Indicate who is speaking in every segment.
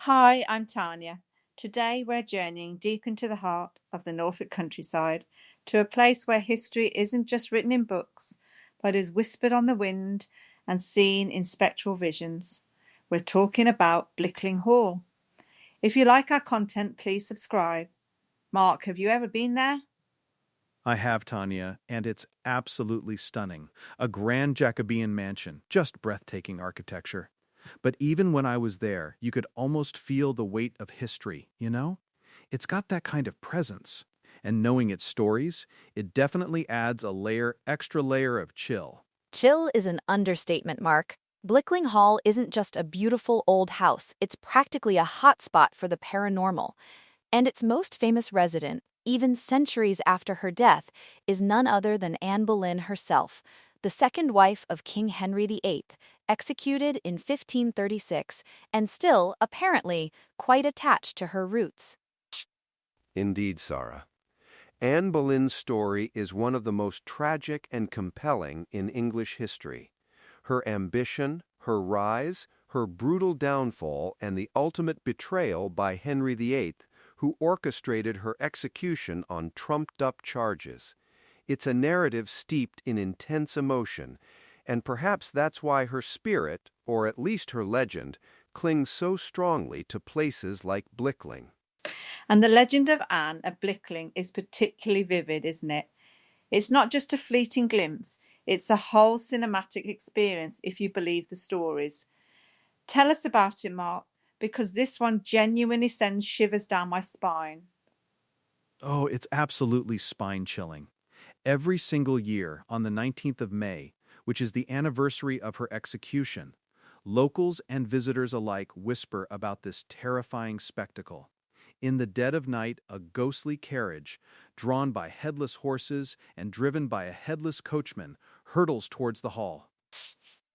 Speaker 1: Hi, I'm Tanya. Today we're journeying deep into the heart of the Norfolk countryside to a place where history isn't just written in books, but is whispered on the wind and seen in spectral visions. We're talking about Blickling Hall. If you like our content, please subscribe. Mark, have you ever been there?
Speaker 2: I have, Tanya, and it's absolutely stunning. A grand Jacobean mansion, just breathtaking architecture. But even when I was there, you could almost feel the weight of history, you know? It's got that kind of presence. And knowing its stories, it definitely adds extra layer of chill.
Speaker 3: Chill is an understatement, Mark. Blickling Hall isn't just a beautiful old house, it's practically a hotspot for the paranormal. And its most famous resident, even centuries after her death, is none other than Anne Boleyn herself, the second wife of King Henry VIII, executed in 1536, and still, apparently, quite attached to her roots.
Speaker 4: Indeed, Sarah. Anne Boleyn's story is one of the most tragic and compelling in English history. Her ambition, her rise, her brutal downfall, and the ultimate betrayal by Henry VIII, who orchestrated her execution on trumped-up charges. It's a narrative steeped in intense emotion, and perhaps that's why her spirit, or at least her legend, clings so strongly to places like Blickling.
Speaker 1: And the legend of Anne of Blickling is particularly vivid, isn't it? It's not just a fleeting glimpse, it's a whole cinematic experience if you believe the stories. Tell us about it, Mark, because this one genuinely sends shivers down my spine.
Speaker 2: Oh, it's absolutely spine-chilling. Every single year, on the 19th of May, which is the anniversary of her execution, locals and visitors alike whisper about this terrifying spectacle. In the dead of night, a ghostly carriage, drawn by headless horses and driven by a headless coachman, hurtles towards the hall.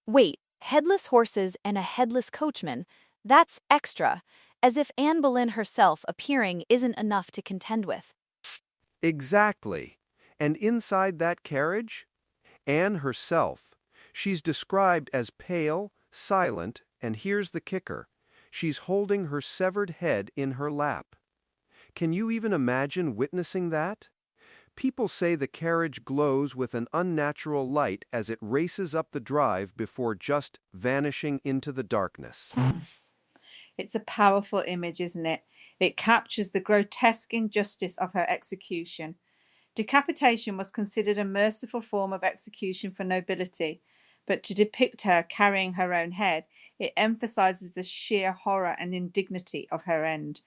Speaker 3: Wait, headless horses and a headless coachman? That's extra, as if Anne Boleyn herself appearing isn't enough to contend with.
Speaker 4: Exactly. And inside that carriage, Anne herself. She's described as pale, silent, and here's the kicker. She's holding her severed head in her lap. Can you even imagine witnessing that? People say the carriage glows with an unnatural light as it races up the drive before just vanishing into the darkness.
Speaker 1: It's a powerful image, isn't it? It captures the grotesque injustice of her execution. Decapitation was considered a merciful form of execution for nobility, but to depict her carrying her own head, it emphasizes the sheer horror and indignity of her end.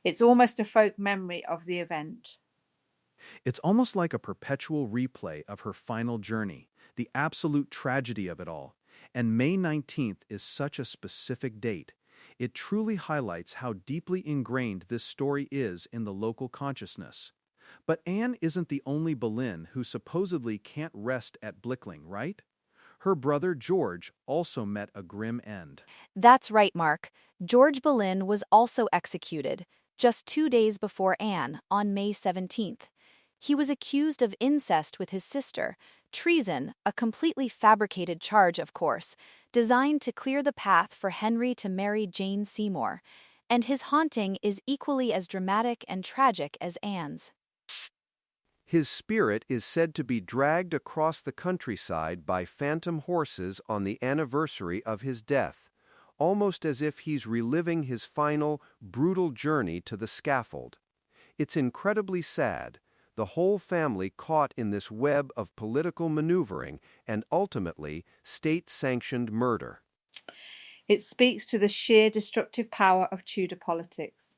Speaker 1: It's almost a folk memory of the event.
Speaker 2: It's almost like a perpetual replay of her final journey, the absolute tragedy of it all. And May 19th is such a specific date. It truly highlights how deeply ingrained this story is in the local consciousness. But Anne isn't the only Boleyn who supposedly can't rest at Blickling, right? Her brother George also met a grim end.
Speaker 3: That's right, Mark. George Boleyn was also executed, just 2 days before Anne, on May 17th. He was accused of incest with his sister, treason, a completely fabricated charge, of course, designed to clear the path for Henry to marry Jane Seymour. And his haunting is equally as dramatic and tragic as Anne's.
Speaker 4: His spirit is said to be dragged across the countryside by phantom horses on the anniversary of his death, almost as if he's reliving his final, brutal journey to the scaffold. It's incredibly sad, the whole family caught in this web of political maneuvering and ultimately state-sanctioned murder.
Speaker 1: It speaks to the sheer destructive power of Tudor politics.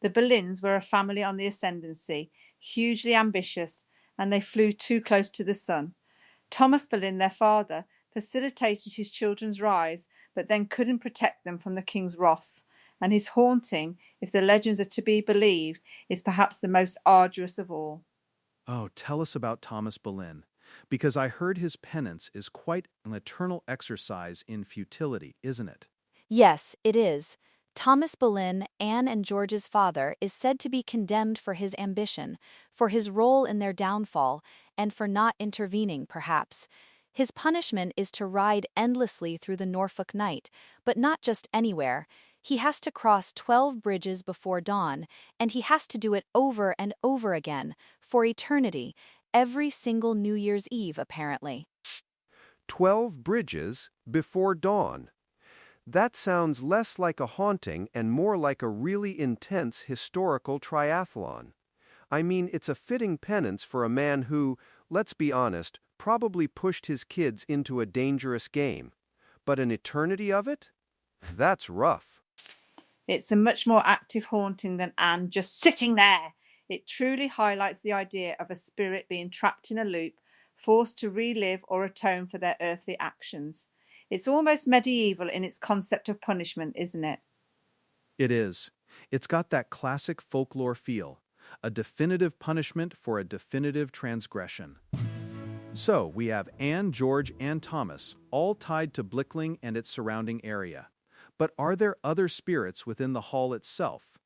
Speaker 1: The Boleyns were a family on the ascendancy, hugely ambitious, and they flew too close to the sun. Thomas Boleyn, their father, facilitated his children's rise, but then couldn't protect them from the king's wrath. And his haunting, if the legends are to be believed, is perhaps the most arduous of all.
Speaker 2: Oh, tell us about Thomas Boleyn, because I heard his penance is quite an eternal exercise in futility, isn't it?
Speaker 3: Yes, it is. Thomas Boleyn, Anne and George's father, is said to be condemned for his ambition, for his role in their downfall, and for not intervening, perhaps. His punishment is to ride endlessly through the Norfolk night, but not just anywhere. He has to cross 12 bridges before dawn, and he has to do it over and over again, for eternity, every single New Year's Eve, apparently.
Speaker 4: 12 bridges before dawn. That sounds less like a haunting and more like a really intense historical triathlon. I mean, it's a fitting penance for a man who, let's be honest, probably pushed his kids into a dangerous game. But an eternity of it? That's rough.
Speaker 1: It's a much more active haunting than Anne just sitting there. It truly highlights the idea of a spirit being trapped in a loop, forced to relive or atone for their earthly actions. It's almost medieval in its concept of punishment, isn't it?
Speaker 2: It is. It's got that classic folklore feel, a definitive punishment for a definitive transgression. So, we have Anne, George, and Thomas, all tied to Blickling and its surrounding area. But are there other spirits within the hall itself?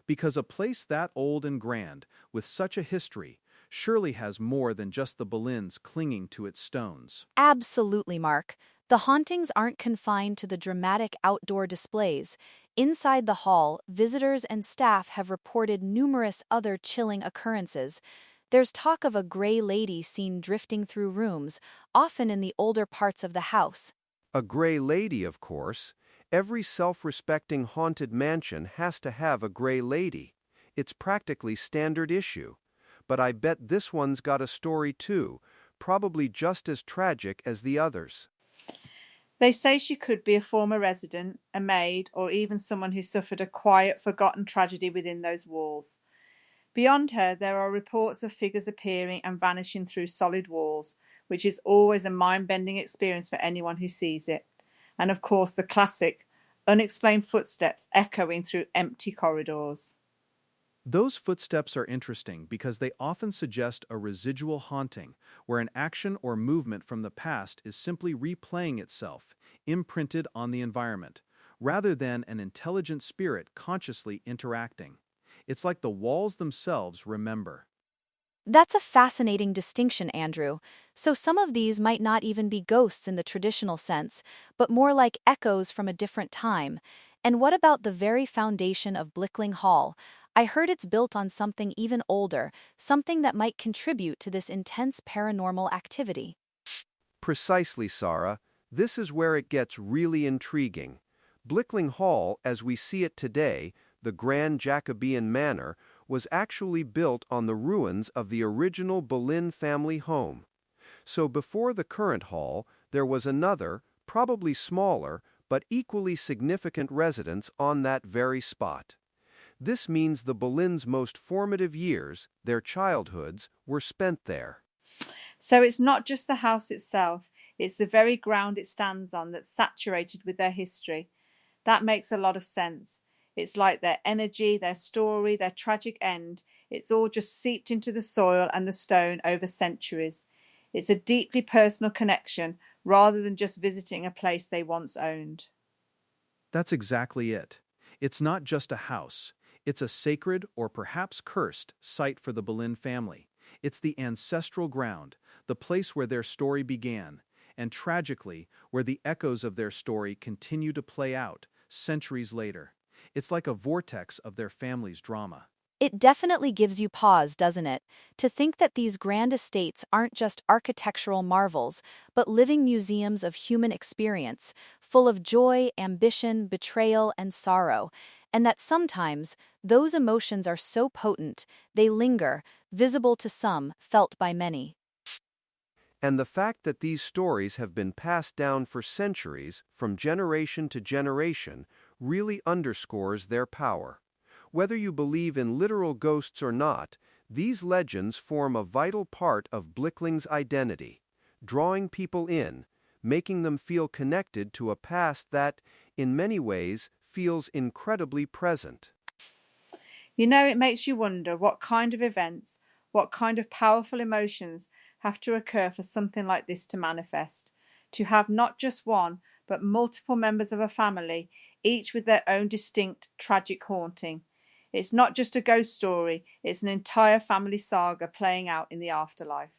Speaker 2: Because a place that old and grand, with such a history, surely has more than just the Boleyns clinging to its stones.
Speaker 3: Absolutely, Mark. The hauntings aren't confined to the dramatic outdoor displays. Inside the hall, visitors and staff have reported numerous other chilling occurrences. There's talk of a gray lady seen drifting through rooms, often in the older parts of the house.
Speaker 4: A gray lady, of course. Every self-respecting haunted mansion has to have a gray lady. It's practically standard issue. But I bet this one's got a story too, probably just as tragic as the others.
Speaker 1: They say she could be a former resident, a maid, or even someone who suffered a quiet, forgotten tragedy within those walls. Beyond her, there are reports of figures appearing and vanishing through solid walls, which is always a mind-bending experience for anyone who sees it. And of course, the classic, unexplained footsteps echoing through empty corridors.
Speaker 2: Those footsteps are interesting because they often suggest a residual haunting, where an action or movement from the past is simply replaying itself, imprinted on the environment, rather than an intelligent spirit consciously interacting. It's like the walls themselves remember.
Speaker 3: That's a fascinating distinction, Andrew. So some of these might not even be ghosts in the traditional sense, but more like echoes from a different time. And what about the very foundation of Blickling Hall? I heard it's built on something even older, something that might contribute to this intense paranormal activity.
Speaker 4: Precisely, Sarah. This is where it gets really intriguing. Blickling Hall, as we see it today, the grand Jacobean manor, was actually built on the ruins of the original Boleyn family home. So before the current hall, there was another, probably smaller, but equally significant residence on that very spot. This means the Boleyns' most formative years, their childhoods, were spent there.
Speaker 1: So it's not just the house itself, it's the very ground it stands on that's saturated with their history. That makes a lot of sense. It's like their energy, their story, their tragic end. It's all just seeped into the soil and the stone over centuries. It's a deeply personal connection rather than just visiting a place they once owned.
Speaker 2: That's exactly it. It's not just a house. It's a sacred, or perhaps cursed, site for the Boleyn family. It's the ancestral ground, the place where their story began, and tragically, where the echoes of their story continue to play out, centuries later. It's like a vortex of their family's drama.
Speaker 3: It definitely gives you pause, doesn't it? To think that these grand estates aren't just architectural marvels, but living museums of human experience, full of joy, ambition, betrayal, and sorrow, and that sometimes those emotions are so potent, they linger, visible to some, felt by many.
Speaker 4: And the fact that these stories have been passed down for centuries, from generation to generation, really underscores their power. Whether you believe in literal ghosts or not, these legends form a vital part of Blickling's identity, drawing people in, making them feel connected to a past that, in many ways, feels incredibly present.
Speaker 1: You know, it makes you wonder what kind of events, what kind of powerful emotions have to occur for something like this to manifest. To have not just one, but multiple members of a family, each with their own distinct tragic haunting. It's not just a ghost story, it's an entire family saga playing out in the afterlife.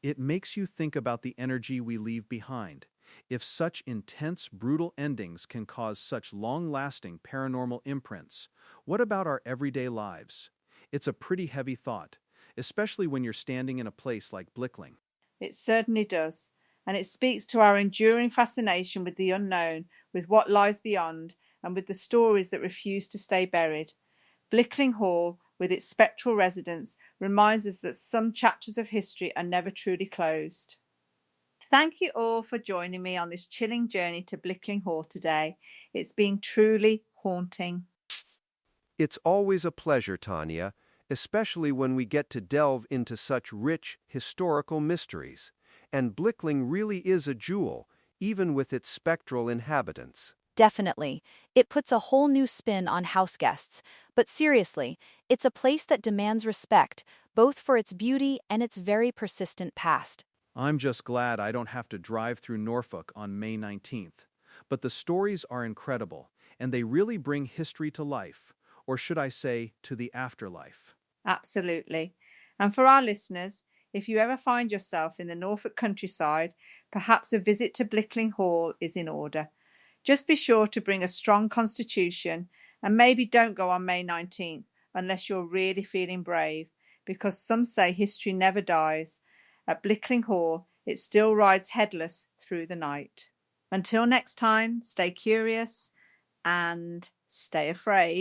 Speaker 2: It makes you think about the energy we leave behind. If such intense, brutal endings can cause such long-lasting paranormal imprints, what about our everyday lives? It's a pretty heavy thought, especially when you're standing in a place like Blickling.
Speaker 1: It certainly does, and it speaks to our enduring fascination with the unknown, with what lies beyond, and with the stories that refuse to stay buried. Blickling Hall, with its spectral residents, reminds us that some chapters of history are never truly closed. Thank you all for joining me on this chilling journey to Blickling Hall today. It's been truly haunting.
Speaker 4: It's always a pleasure, Tanya, especially when we get to delve into such rich historical mysteries. And Blickling really is a jewel, even with its spectral inhabitants.
Speaker 3: Definitely. It puts a whole new spin on house guests. But seriously, it's a place that demands respect, both for its beauty and its very persistent past.
Speaker 2: I'm just glad I don't have to drive through Norfolk on May 19th. But the stories are incredible, and they really bring history to life, or should I say, to the afterlife.
Speaker 1: Absolutely. And for our listeners, if you ever find yourself in the Norfolk countryside, perhaps a visit to Blickling Hall is in order. Just be sure to bring a strong constitution and maybe don't go on May 19th unless you're really feeling brave, because some say history never dies. At Blickling Hall, it still rides headless through the night. Until next time, stay curious and stay afraid.